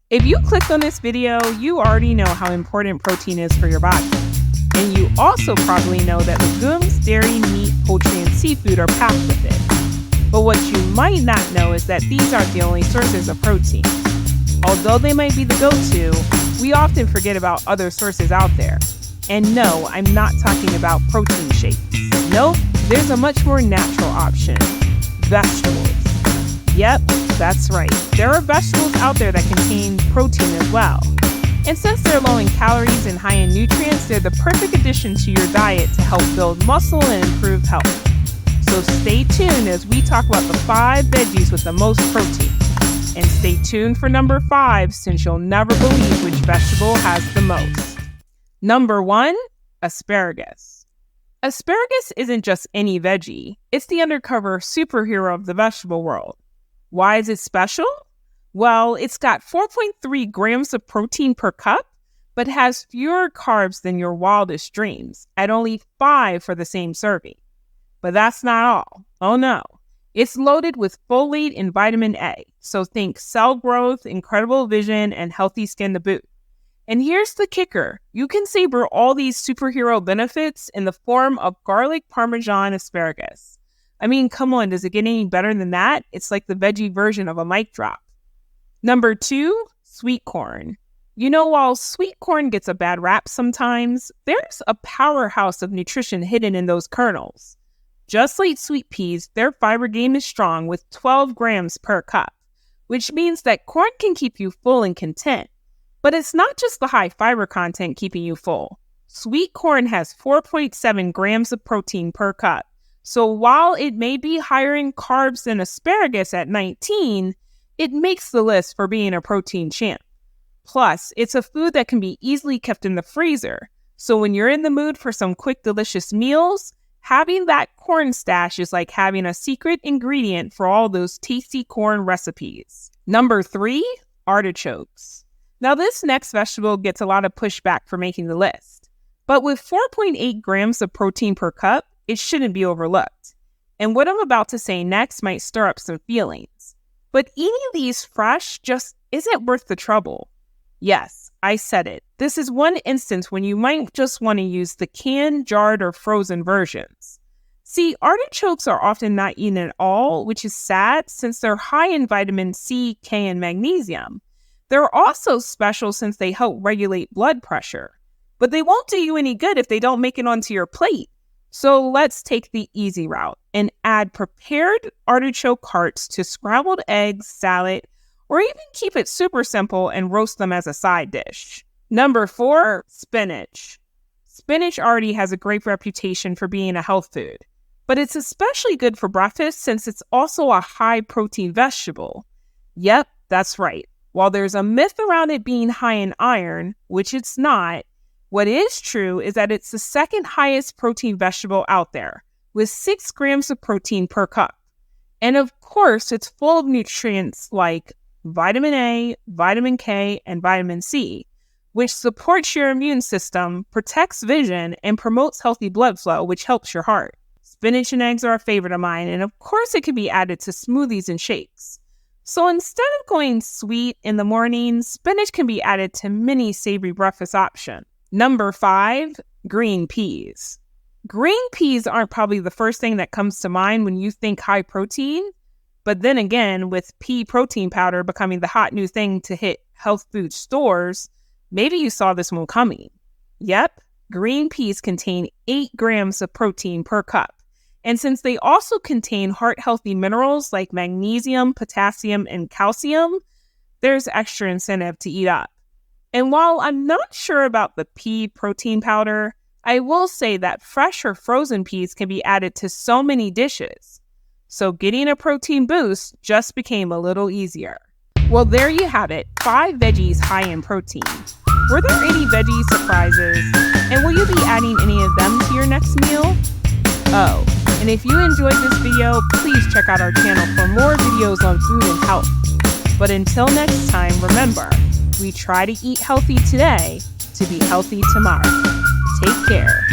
If you clicked on this video, you already know how important protein is for your body. And you also probably know that legumes, dairy, meat, poultry, and seafood are packed with it. But what you might not know is that these aren't the only sources of protein. Although they might be the go-to, we often forget about other sources out there. And no, I'm not talking about protein shakes. Nope, there's a much more natural option: vegetables. Yep, that's right. There are vegetables out there that contain protein as well. And since they're low in calories and high in nutrients, they're the perfect addition to your diet to help build muscle and improve health. So stay tuned as we talk about the 5 veggies with the most protein. And stay tuned for number 5, since you'll never believe which vegetable has the most. Number 1, asparagus. Asparagus isn't just any veggie. It's the undercover superhero of the vegetable world. Why is it special? Well, it's got 4.3 grams of protein per cup, but has fewer carbs than your wildest dreams, at only 5 for the same serving. But that's not all. Oh no. It's loaded with folate and vitamin A, so think cell growth, incredible vision, and healthy skin to boot. And here's the kicker. You can savor all these superhero benefits in the form of garlic parmesan asparagus. I mean, come on, does it get any better than that? It's like the veggie version of a mic drop. Number 2, sweet corn. You know, while sweet corn gets a bad rap sometimes, there's a powerhouse of nutrition hidden in those kernels. Just like sweet peas, their fiber game is strong with 12 grams per cup, which means that corn can keep you full and content. But it's not just the high fiber content keeping you full. Sweet corn has 4.7 grams of protein per cup. So while it may be higher in carbs than asparagus at 19, it makes the list for being a protein champ. Plus, it's a food that can be easily kept in the freezer. So when you're in the mood for some quick, delicious meals, having that corn stash is like having a secret ingredient for all those tasty corn recipes. Number 3, artichokes. Now, this next vegetable gets a lot of pushback for making the list. But with 4.8 grams of protein per cup, it shouldn't be overlooked. And what I'm about to say next might stir up some feelings. But eating these fresh just isn't worth the trouble. Yes, I said it. This is one instance when you might just want to use the canned, jarred, or frozen versions. See, artichokes are often not eaten at all, which is sad since they're high in vitamin C, K, and magnesium. They're also special since they help regulate blood pressure. But they won't do you any good if they don't make it onto your plate. So let's take the easy route and add prepared artichoke hearts to scrambled eggs, salad, or even keep it super simple and roast them as a side dish. Number 4, spinach. Spinach already has a great reputation for being a health food, but it's especially good for breakfast since it's also a high protein vegetable. Yep, that's right. While there's a myth around it being high in iron, which it's not, what is true is that it's the second highest protein vegetable out there, with 6 grams of protein per cup. And of course, it's full of nutrients like vitamin A, vitamin K, and vitamin C, which supports your immune system, protects vision, and promotes healthy blood flow, which helps your heart. Spinach and eggs are a favorite of mine, and of course it can be added to smoothies and shakes. So instead of going sweet in the morning, spinach can be added to many savory breakfast options. Number 5, green peas. Green peas aren't probably the first thing that comes to mind when you think high protein, but then again, with pea protein powder becoming the hot new thing to hit health food stores, maybe you saw this one coming. Yep, green peas contain 8 grams of protein per cup. And since they also contain heart-healthy minerals like magnesium, potassium, and calcium, there's extra incentive to eat up. And while I'm not sure about the pea protein powder, I will say that fresh or frozen peas can be added to so many dishes. So getting a protein boost just became a little easier. Well, there you have it, 5 veggies high in protein. Were there any veggie surprises? And will you be adding any of them to your next meal? Oh, and if you enjoyed this video, please check out our channel for more videos on food and health. But until next time, remember, we try to eat healthy today to be healthy tomorrow. Take care.